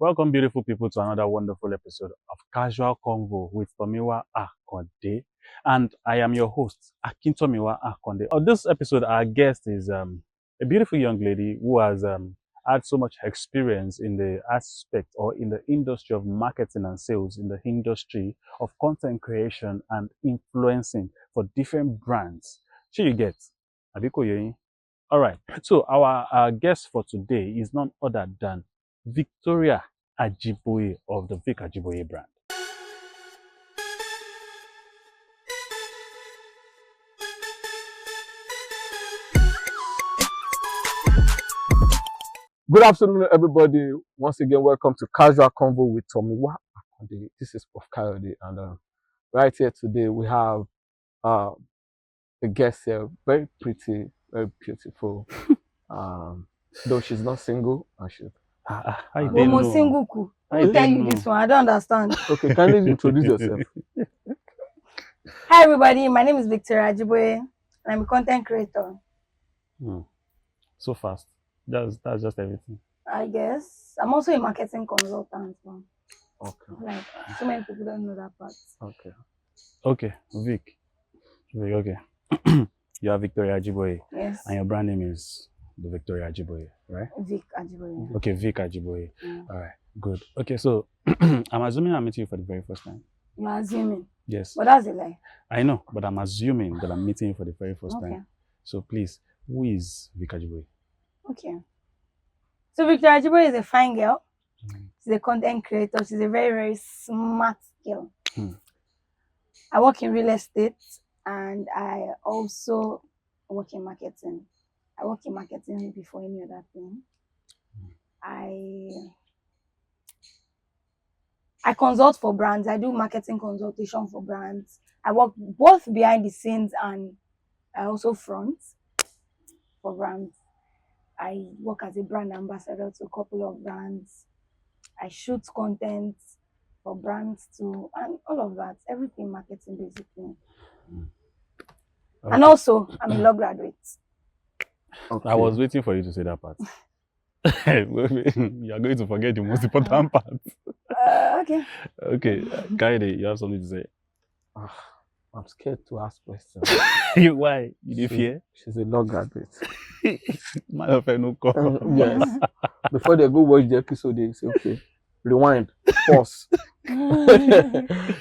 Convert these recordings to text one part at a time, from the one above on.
Welcome, beautiful people, to another wonderful episode of Casual Convo with Tomiwa Akande. And I am your host, Tomiwa Akande. On this episode, our guest is a beautiful young lady who has had so much experience in the aspect or in the industry of marketing and sales, in the industry of content creation and influencing for different brands. So you get, Abiko Yoyin. All right. So our guest for today is none other than Victoria Ajiboye of the Vick Ajiboye brand. Good afternoon, everybody. Once again, welcome to Casual Convo with Tomiwa Akande. This is Prof. Coyote, and right here today we have a guest here, very pretty, very beautiful. Though she's not single, I should. I didn't know. Single. Who tell you this one? I don't understand. Okay, can you introduce yourself? Hi, everybody. My name is Victoria Ajiboye, and I'm a content creator. So fast. That's just everything. I guess I'm also a marketing consultant. Okay. Like so many people don't know that part. Okay, Vic. Okay. You are Victoria Ajiboye. Yes. And your brand name is the Victoria Ajiboye, right? Vick Ajiboye. Okay, Vick Ajiboye. Yeah. All right, good. Okay, so I'm assuming I'm meeting you for the very first time. You're assuming. Yes. But that's a lie. I know, but I'm assuming that I'm meeting you for the very first Okay. time. So please, who is Vick Ajiboye? Okay. So Victoria Ajiboye is a fine girl. She's a content creator. She's a very, very smart girl. I work in real estate and I also work in marketing. I work in marketing before any other thing. I consult for brands. I do marketing consultation for brands. I work both behind the scenes and I also front for brands. I work as a brand ambassador to a couple of brands. I shoot content for brands too, and all of that. Everything marketing, basically. Okay. And also, I'm a law graduate. okay. I was waiting for you to say that part. You are going to forget the most important part. Okay. Okay, Kaide, you have something to say. I'm scared to ask questions. Why? You do fear? She's a law graduate. Man of no call. Yes. Before they go watch the episode, they say, okay, rewind, pause.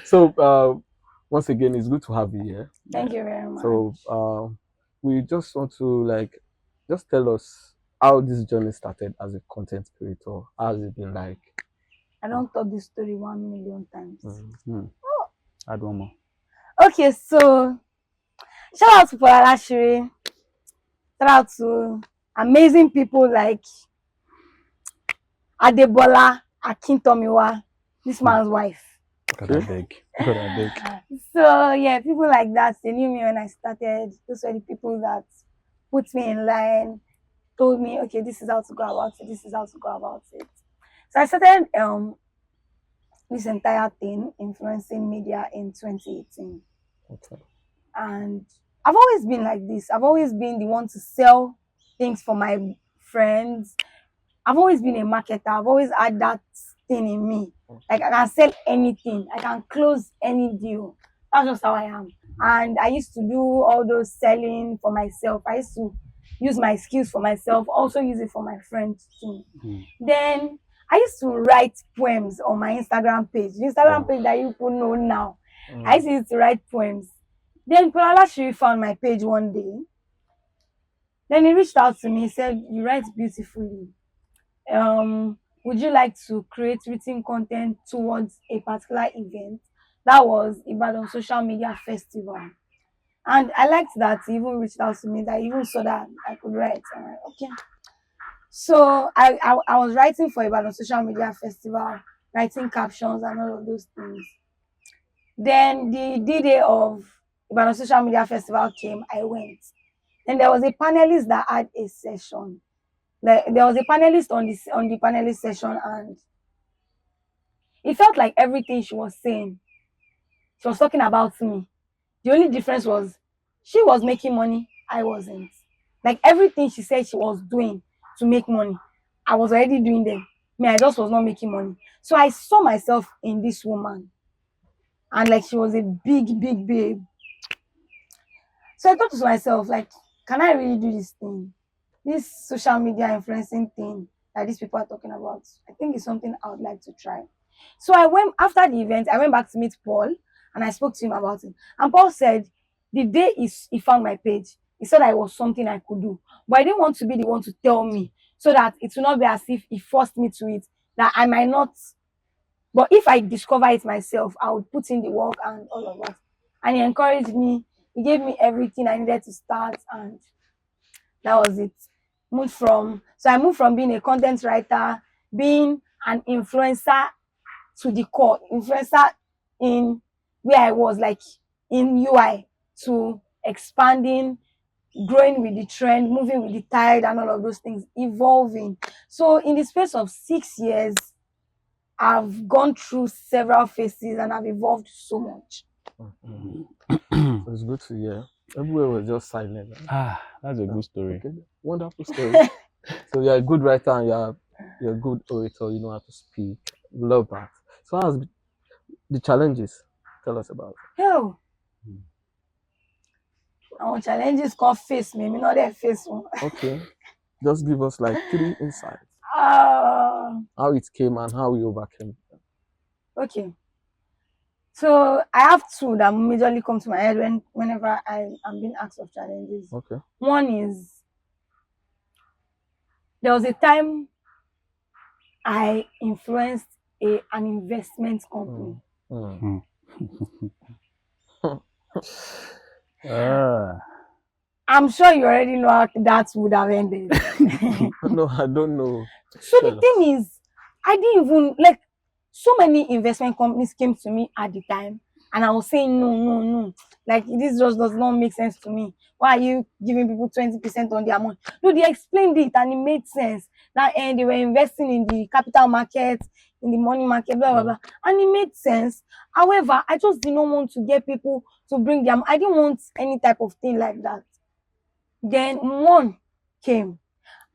So, once again, it's good to have you here. Thank you very much. So, we just want to just tell us how this journey started as a content creator. How has it been like? I don't tell this story 1 million times. Add one more. Okay, so shout out to Polarashiri. Shout out to amazing people like Adebola Akintomiwa, this man's wife. God, I beg. So yeah, people like that, they knew me when I started. Those were the people that put me in line, told me, okay, this is how to go about it, this is how to go about it. So I started this entire thing, influencing media, in 2018. Okay. And I've always been like this. I've always been the one to sell things for my friends. I've always been a marketer. I've always had that thing in me. Like I can sell anything. I can close any deal. That's just how I am. And I used to do all those selling for myself. I used to use my skills for myself, also use it for my friends too. Then I used to write poems on my Instagram page. The Instagram page that you people know now. I used to write poems. Then Polarashiri found my page one day. Then he reached out to me. He said, "You write beautifully. Would you like to create written content towards a particular event?" That was Ibadan Social Media Festival. And I liked that he even reached out to me, that he even saw that I could write. I'm like, okay. So I was writing for Ibadan Social Media Festival, writing captions and all of those things. Then the D-Day of Ibadan Social Media Festival came, I went. Then there was a panelist that had a session. There was a panelist on the panelist session, and it felt like everything she was saying, she was talking about me. The only difference was she was making money, I wasn't. Like everything she said she was doing to make money, I was already doing them. me, I just was not making money. So I saw myself in this woman, and like she was a big, big babe. So I thought to myself, like, can I really do this thing? This social media influencing thing that these people are talking about. I think it's something I would like to try. So I went after the event, I went back to meet Paul and I spoke to him about it. And Paul said the day he found my page, he said that it was something I could do. But I didn't want to be the one to tell me, so that it will not be as if he forced me to it, that I might not. But if I discover it myself, I would put in the work and all of that. And he encouraged me. He gave me everything I needed to start, and that was it. I moved from being a content writer, being an influencer to the core, influencer in where I was, like in UI, to expanding, growing with the trend, moving with the tide, and all of those things, evolving. So in the space of 6 years, I've gone through several phases and I've evolved so much. It's good to hear. Everywhere was just silent. That's a good story. Okay. Wonderful story. So you're a good writer and you're a good orator. You know how to speak. Love that. So how's the challenges? Tell us about it. Hell, our challenges can't face me. Me not there face one. Okay. Just give us like 3 insights. How it came and how we overcame it. Okay. So I have 2 that majorly come to my head whenever I'm being asked of challenges. Okay. One is, there was a time I influenced an investment company. I'm sure you already know how that would have ended. No, I don't know. So the thing is, I didn't even, like, so many investment companies came to me at the time, and I was saying, no. Like, this just does not make sense to me. Why are you giving people 20% on their money? No, they explained it and it made sense. That they were investing in the capital market, in the money market, blah, blah, blah. And it made sense. However, I just did not want to get people to bring them. I didn't want any type of thing like that. Then one came.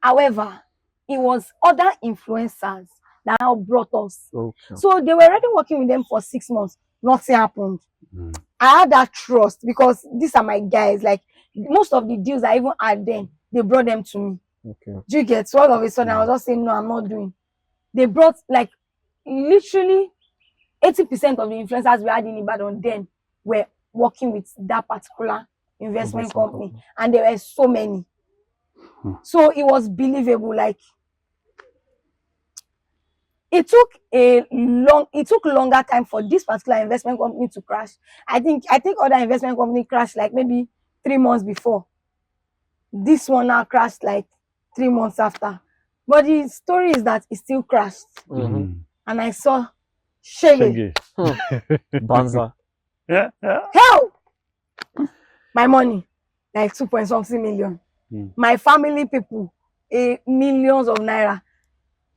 However, it was other influencers that now brought us. Okay. So they were already working with them for 6 months. Nothing happened. I had that trust because these are my guys. Like, most of the deals I even had then, they brought them to me. Okay. Do you get? So all of a sudden, I was just saying, no, I'm not doing. They brought, like, literally 80% of the influencers we had in Ibadan then were working with that particular investment company. And there were so many. So it was believable. Like, it took longer time for this particular investment company to crash. I think other investment company crashed like maybe 3 months before. This one now crashed like 3 months after. But the story is that it still crashed. And I saw Shege. Banza. Hell! My money, like 2.something million. My family people, millions of naira.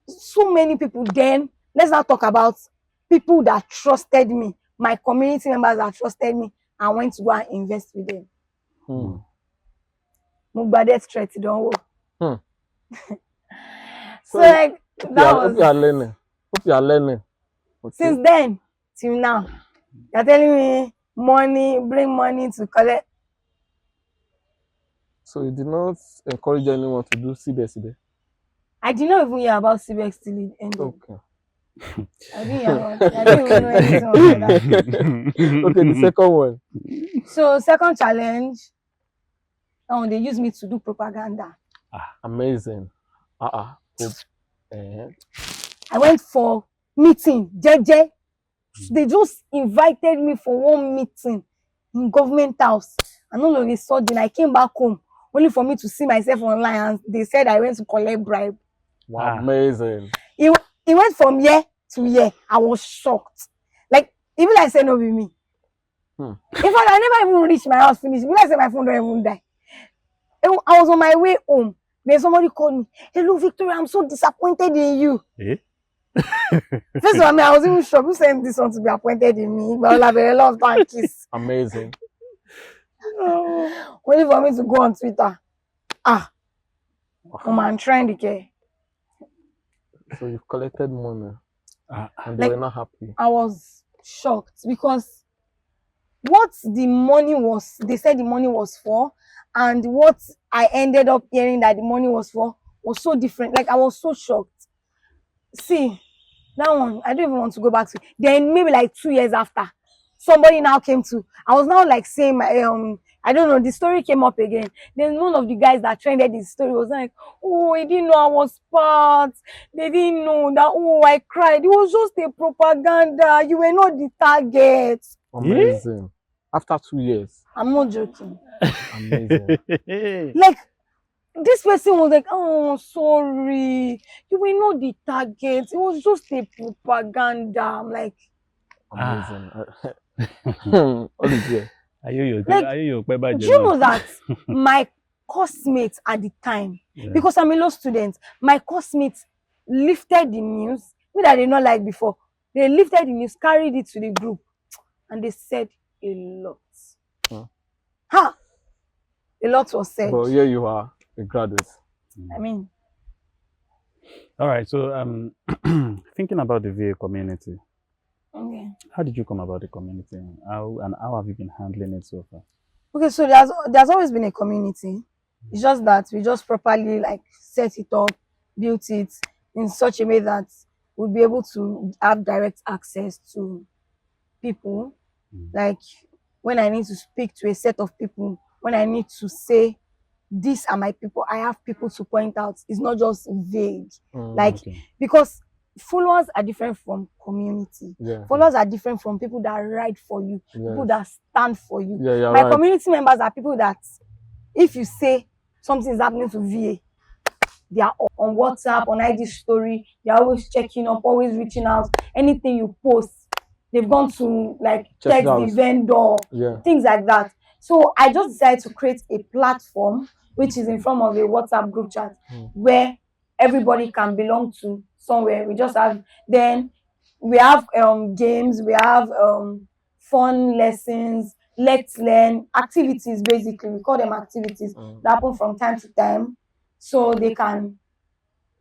So many people. Then let's not talk about people that trusted me, my community members that trusted me and went to go and invest with them. Mugbadet threat, don't worry. So like hope you are learning. Hope you are learning. Okay. Since then till now, you're telling me money, bring money to collect. So you did not encourage anyone to do CBS? I did not even hear about CBX till it ended. Okay. I didn't even know anything about that. Okay, the second one. So second challenge, they used me to do propaganda. Amazing. I went for meeting, JJ. They just invited me for one meeting in government house. And all of a sudden, I came back home only for me to see myself online, and they said I went to collect bribe. Wow, amazing. It went from year to year. I was shocked. Like, even I said no with me. In fact, I never even reached my house finish. Even I said my phone don't even die. I was on my way home. Then somebody called me. Hello, Victoria, I'm so disappointed in you. First of all, I was even shocked. Who sent this one to be appointed in me? But I'll have a lot of time kiss. Amazing. Only for me to go on Twitter. I'm trying to care. So you've collected money and they Like, were not happy. I was shocked because what the money was, they said the money was for, and what I ended up hearing that the money was for was so different. Like, I was so shocked. See, that one, I don't even want to go back to. Then maybe like 2 years after, somebody now came to. I was now like saying my I don't know. The story came up again. Then one of the guys that trended this story was like, "Oh, he didn't know I was part. They didn't know that. Oh, I cried. It was just a propaganda. You were not the target." Amazing. After 2 years. I'm not joking. Amazing. Like, this person was like, "Oh, sorry, you were not the target. It was just a propaganda." I'm like, Amazing. Olivier. do you know that my classmates at the time, because I'm a law student, my classmates lifted the news, me that they not like before. They lifted the news, carried it to the group, and they said a lot. A lot was said. But here you are, a graduate. I mean, all right. So, thinking about the VA community. okay. How did you come about the community? How have you been handling it so far? Okay, so there's always been a community. It's just that we just properly like set it up, built it in such a way that we'll be able to have direct access to people. Like, when I need to speak to a set of people, when I need to say, these are my people, I have people to point out. It's not just vague. Because followers are different from community. Followers are different from people that ride for you, people that stand for you. My community members are people that, if you say something is happening to VA, they are on WhatsApp, on IG story, they're always checking up, always reaching out. Anything you post, they've gone to like text the vendor, things like that. So I just decided to create a platform which is in form of a WhatsApp group chat where everybody can belong to somewhere. We just have, then we have games, we have fun lessons, let's learn activities. Basically, we call them activities that happen from time to time, so they can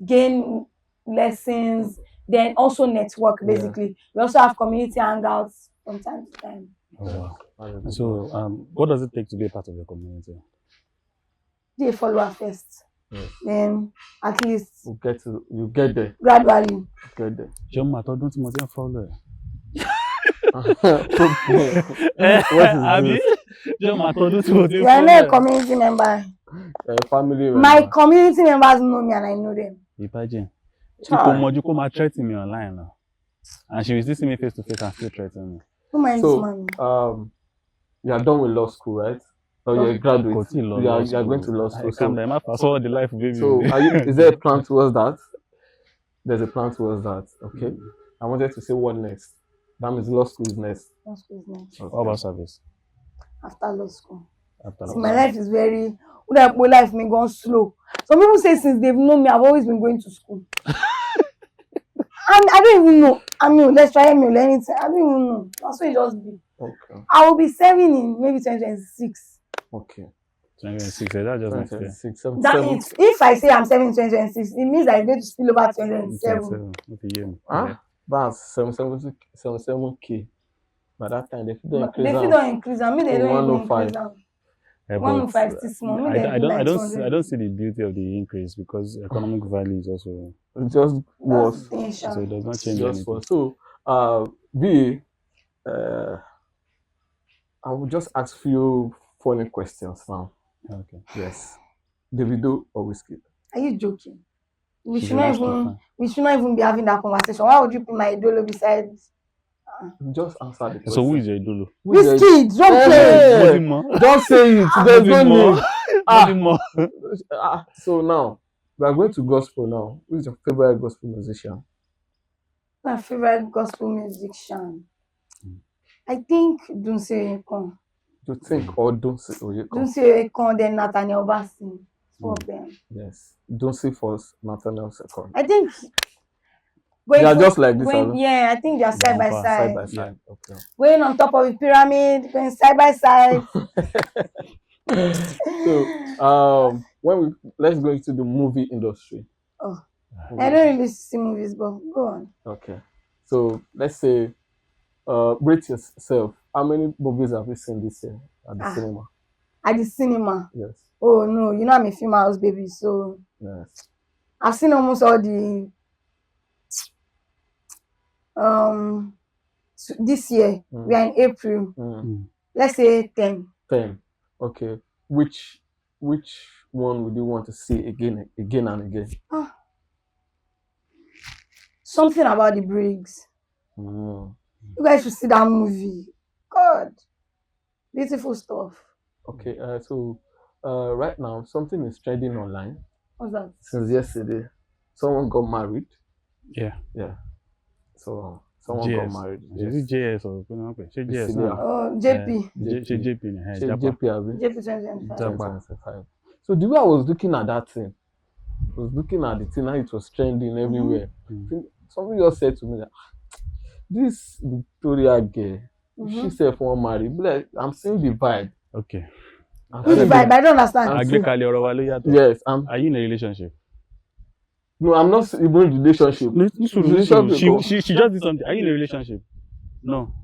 gain lessons, then also network. Basically, we also have community hangouts from time to time. Oh, wow. So what does it take to be a part of your community? Be a follower first. Then at least you get there gradually. Get there. Don't you follow? What is this? You are not a community member. Family member. My community members know me and I know them. You come threaten me online now, and she will still see me face to face and still threaten me. So you are done with law school, right? Or you're a graduate. You are going to law school. So the life, baby. So is there a plan towards that? There's a plan towards that. Okay. I wanted to say what next. That means law school is next. Law school is next. What about service? After law school. My life is very, my life may go slow. Some people say since they've known me, I've always been going to school. And I don't even know. I mean, let's try me or anything. I don't even know. That's what it just be. Okay. I will be serving in maybe 2026. Okay. 2026. That just makes sense. That means if I say I'm serving in 2026, it means I'm going to spill over 2027. That's 77K. By that time, they don't increase. I mean, they don't increase. 105 6 months. I don't see the beauty of the increase because economic value is also just worse. So it does not change anything. So, I will just ask few funny questions now. Okay. Yes. Davido or Whiskey? Are you joking? We should not even be having that conversation. Why would you put my idol beside? Just answer the question. So who is your idol? Whiskey, don't play. Don't say it. There's no need. So now we are going to gospel now. Who is your favorite gospel musician? My favorite gospel musician. I think Dunsi Oyekon. You think or Dunsi Oyekon? Dunsi Oyekon, then Nathaniel Bassey. Two of them. Yes. Dunsi first, Nathaniel second. I think they are just like this. I think they are side by side. Side by side. Okay. Going on top of a pyramid, going side by side. So let's go into the movie industry. I don't really see movies, but go on. Okay. So let's say, rate yourself. How many movies have you seen this year at the cinema? At the cinema? Yes. Oh no, you know I'm a film house baby, so Yes. I've seen almost all the this year. We are in April. Let's say 10. 10. Okay. Which one would you want to see again and again? Something about the Briggs. You guys should see that movie. God, beautiful stuff. Okay. So right now something is trending online. What's that? Since yesterday, someone got married. Yeah. So someone got married. Is it JS or JS? Oh, JP. JP. JP 2025. So the way I was looking at that thing, I was looking at the thing how it was trending everywhere. Somebody just said to me that this Victoria girl, she said for married, but I'm seeing the vibe. Okay. Who's the vibe? I don't understand. Yes. Are you in a relationship? No, I'm not even in a relationship. She just did something. Are you in a relationship? No.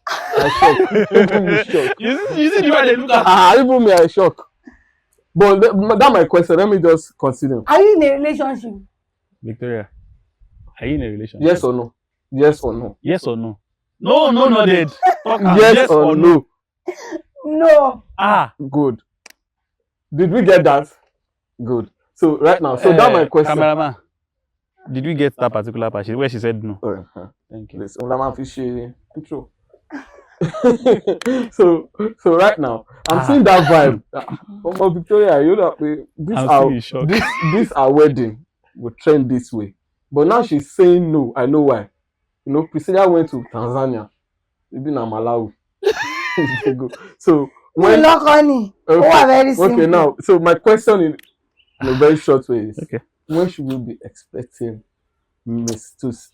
I shocked. Even me shocked. You see the way they look at even me, I shocked. But that's my question. Let me just continue. Are you in a relationship? Victoria, are you in a relationship? Yes or no? Yes or no? Yes or no? No, Dad. Yes or no? No. Good. Did we get that? Good. So right now, that's my question. Cameraman, did we get that particular part where she said no? Thank you. So right now, I'm seeing that vibe. Victoria, you know, this our wedding will trend this way. But now she's saying no. I know why. You know, Priscilla went to Tanzania. Maybe na Malawi. So when okay, now, so my question in a very short way is, when should we be expecting Mrs.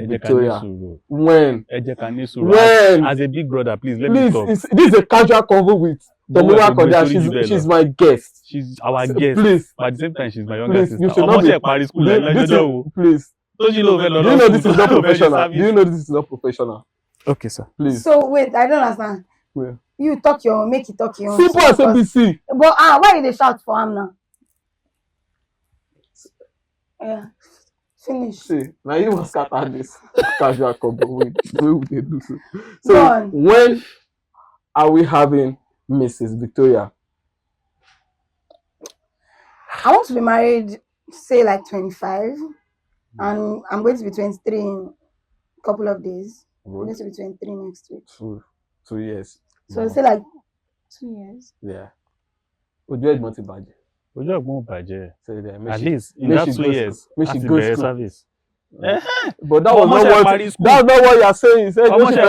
Victoria? When? As a big brother, please let me talk. This is a casual convo with Tomiwa Akande. She's my guest. She's our guest. Please. But at the same time, she's my younger sister. You should not be. Please. Do you know this is not professional? Do you know this is not professional? Okay, sir. Please. So wait, I don't understand. Where? You talk your own, make it talk your own. Simple as ABC. But why did they shout for him now? Yeah. Finish. See, now you must scatter this casual combo. Wait, would they do so? So when are we having Mrs. Victoria? I want to be married, say like 25, and I'm going to be 23 in a couple of days. I'm going to be 23 next week. 2 years. So say like 2 years. Yeah. Would you want to budget? At least in that 2 years, she goes to service. But that's not what you are saying. You said almost a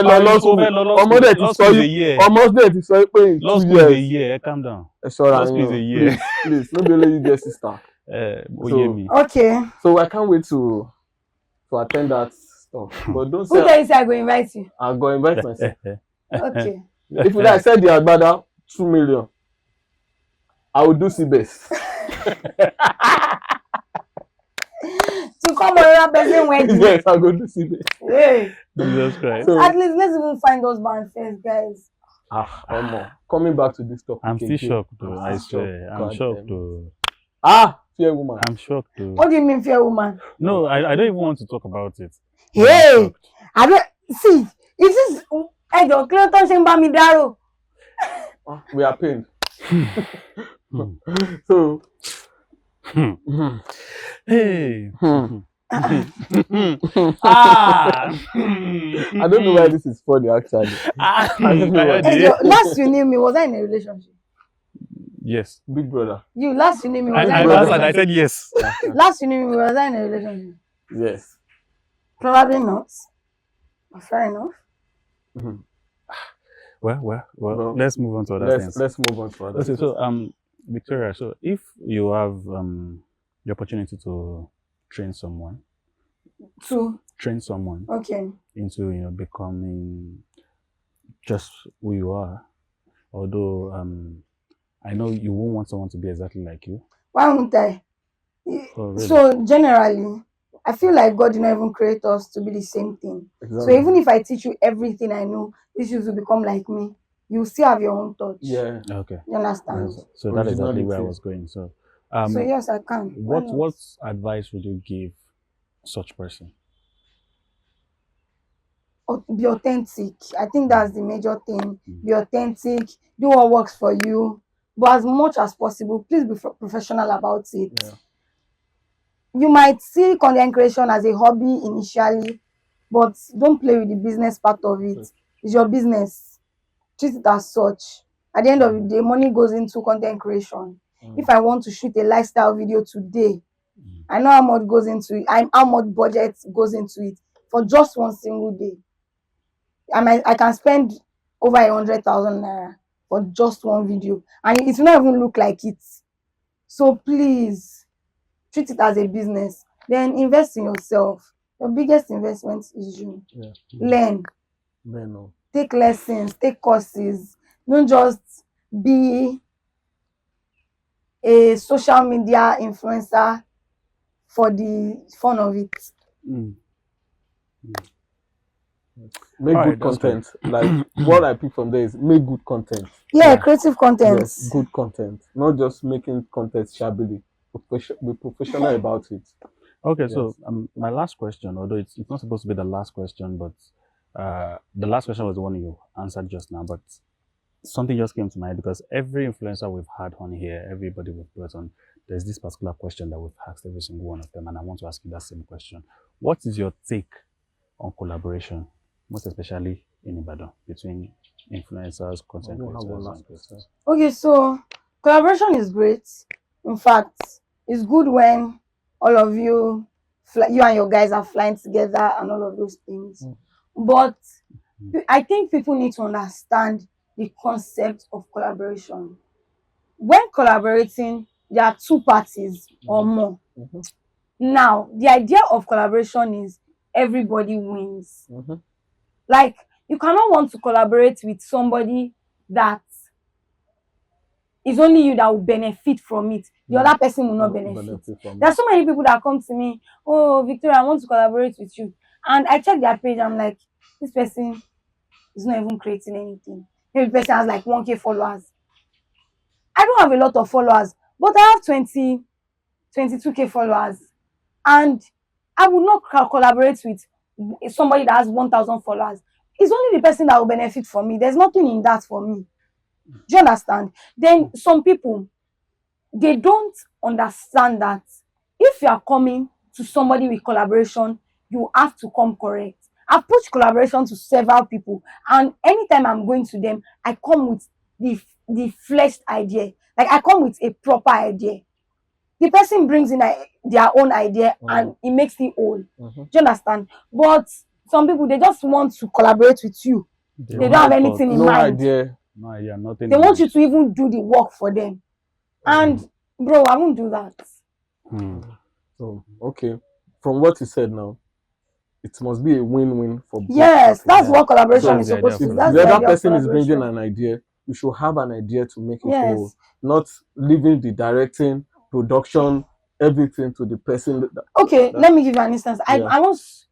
year. Calm down. Please, not only you get sister. Okay. So I can't wait to attend that stuff. But don't say. Who tell you say I go invite you? I'll go invite myself. Okay. If you like, said the Agbada 2 million, I will do best. To come around person wedding. Yes, I'll go do best. Hey. Jesus Christ. So, at least let's even find those band first, guys. Coming back to this topic. I'm still shocked though. I swear. I'm shocked though. Fair woman. I'm shocked though. What do you mean fair woman? No, I don't even want to talk about it. Hey, I don't see. It is we are pained. So hey. I don't know why this is funny actually. Last you knew me, was I in a relationship? Yes. Big brother. You last you knew me, was I said yes. Last you knew me, was I in a relationship? Yes. Probably not. But fair enough. Well, let's move on to other things. Let's move on to other things. So Victoria, so if you have the opportunity to train someone okay, into becoming just who you are, although I know you won't want someone to be exactly like you. Why won't I? Oh, really? So generally, I feel like God did not even create us to be the same thing. Exactly. So even if I teach you everything I know, this you will become like me. You still have your own touch. Yeah. Okay. You understand? So that is exactly where I Originality. was going. So, So yes, I can. Why not? what advice would you give such person? Be authentic. I think that's the major thing. Be authentic. Do what works for you. But as much as possible, please be professional about it. Yeah. You might see content creation as a hobby initially, but don't play with the business part of it. It's your business. Treat it as such. At the end of the day, money goes into content creation. If I want to shoot a lifestyle video today, I know how much goes into it. How much budget goes into it for just one single day. I can spend over 100,000 naira for just one video, and it will not even look like it. So please treat it as a business. Then invest in yourself. Your biggest investment is you. Yeah. Learn, No. take lessons, take courses. Don't just be a social media influencer for the fun of it. Mm. Make All good right, that's content. Like what I pick from there is make good content. Yeah, creative content. Yes, good content. Not just making content shabbily. Be professional about it. Okay, Yes. so my last question, although it's not supposed to be the last question, but the last question was the one you answered just now, but something just came to mind because every influencer we've had on here, everybody we've brought on, there's this particular question that we've asked every single one of them, and I want to ask you that same question. What is your take on collaboration, most especially in Ibadan, between influencers, content creators, and creators? Okay, so collaboration is great. In fact, it's good when all of you, you and your guys are flying together and all of those things. But I think people need to understand the concept of collaboration. When collaborating, there are two parties or more. Now, the idea of collaboration is everybody wins. Like, you cannot want to collaborate with somebody that it's only you that will benefit from it. The other person will not benefit. There are so many people that come to me, oh, Victoria, I want to collaborate with you. And I check their page, I'm like, this person is not even creating anything. Maybe the person has like 1K followers. I don't have a lot of followers, but I have 22K followers. And I would not collaborate with somebody that has 1,000 followers. It's only the person that will benefit from me. There's nothing in that for me. Do you understand? Then some people, they don't understand that if you are coming to somebody with collaboration, you have to come correct. I've pushed collaboration to several people, and anytime I'm going to them, I come with the fleshed idea. Like I come with a proper idea. The person brings in their own idea and it makes it whole. Do you understand? But some people, they just want to collaborate with you. They don't have anything in mind. No idea, nothing. They want you to even do the work for them. And bro, I won't do that. So okay, from what you said now, it must be a win-win for both. Yes, that's what collaboration is supposed to be. If the other person is bringing an idea, you should have an idea to make it whole, not leaving the directing, production, everything to the person. Okay, let me give you an instance. I once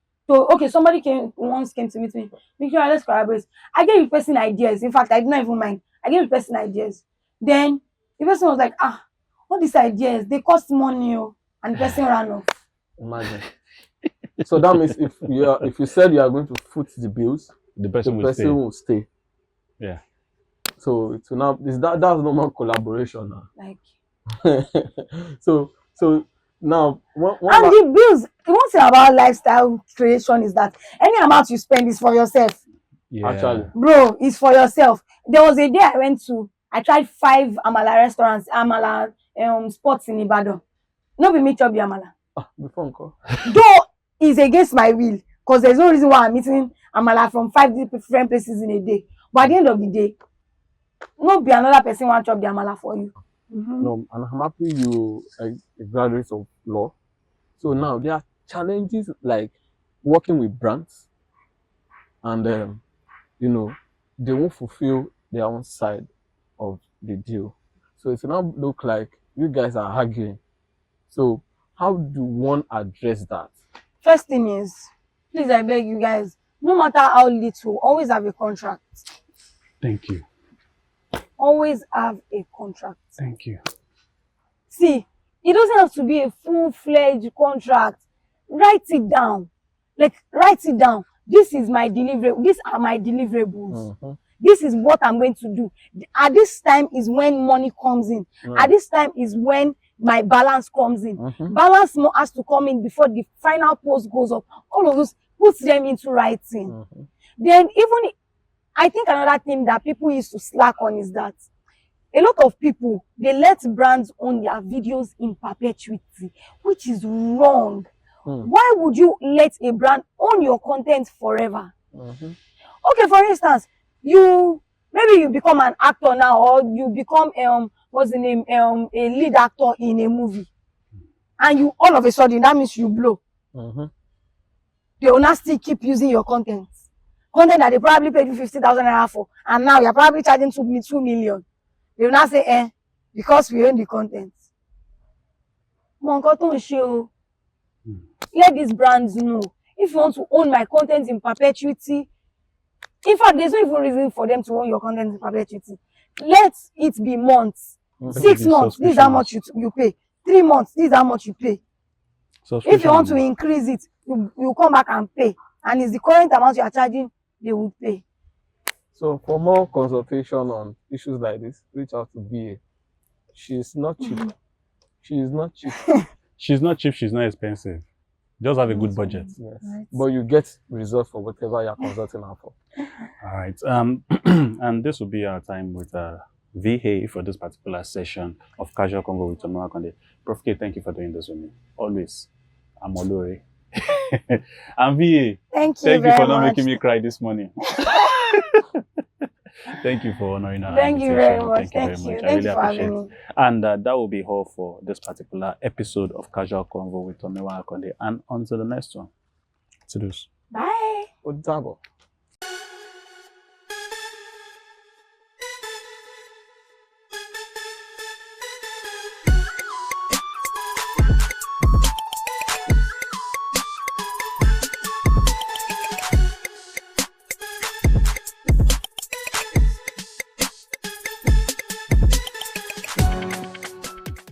somebody once came to meet me. Victoria, let's collaborate. I gave the person ideas. In fact, I did not even mind. I gave the person ideas. Then the person was like, all these ideas, they cost money, and the person ran off. Imagine. So that means if you said you are going to foot the bills, the person will stay. Yeah. So it's now that's normal collaboration now. Like so now and the bills, the one thing about lifestyle creation is that any amount you spend is for yourself. Yeah. Actually, bro, it's for yourself. There was a day I tried 5 amala restaurants, amala spots in Ibadan. No be me chop the amala. Though it's against my will, because there's no reason why I'm eating amala from 5 different places in a day. But at the end of the day, no be another person want chop the amala for you. No, and I'm happy you are a graduate of law. So now there are challenges like working with brands, and they won't fulfill their own side of the deal. So it will now look like you guys are arguing. So how do one address that? First thing is, please, I beg you guys, no matter how little, always have a contract. Thank you. Always have a contract. Thank you. See, it doesn't have to be a full-fledged contract. Write it down. Like, write it down. This is my deliverable. These are my deliverables. Mm-hmm. This is what I'm going to do. At this time is when money comes in. Right. At this time is when my balance comes in. Mm-hmm. Balance more has to come in before the final post goes up. All of those, put them into writing. Mm-hmm. Then even, I think another thing that people used to slack on is that a lot of people, they let brands own their videos in perpetuity, which is wrong. Why would you let a brand own your content forever? Mm-hmm. Okay, for instance, maybe you become an actor now, or you become what's the name, a lead actor in a movie, and you all of a sudden, that means you blow. Mm-hmm. They will not still keep using your content that they probably paid you 50,000 naira for, and now you're probably charging 2 million. They will not say, because we own the content. Let these brands know, if you want to own my content in perpetuity, in fact, there's no even reason for them to own your content in perpetuity. Let it be months. 6 months, this is how much you pay. 3 months, this is how much you pay. If you want to increase it, you come back and pay. And it's the current amount you are charging, they will pay. So for more consultation on issues like this, reach out to BA. She's not cheap. She is not cheap. She's not cheap, she's not expensive. Just have a good budget. Yes. Right. But you get results for whatever you're consulting her for. All right. And this will be our time with VA for this particular session of Casual Convo with Tomiwa Akande. Prof K, thank you for doing this with me. Always. I'm Olore. And VA, thank you for not making me cry this morning. Thank you for honoring our Thank you very much. Thank you very much. I really appreciate it. And that will be all for this particular episode of Casual Convo with Tomiwa Akande. And on to the next one. To those. Bye. Good job.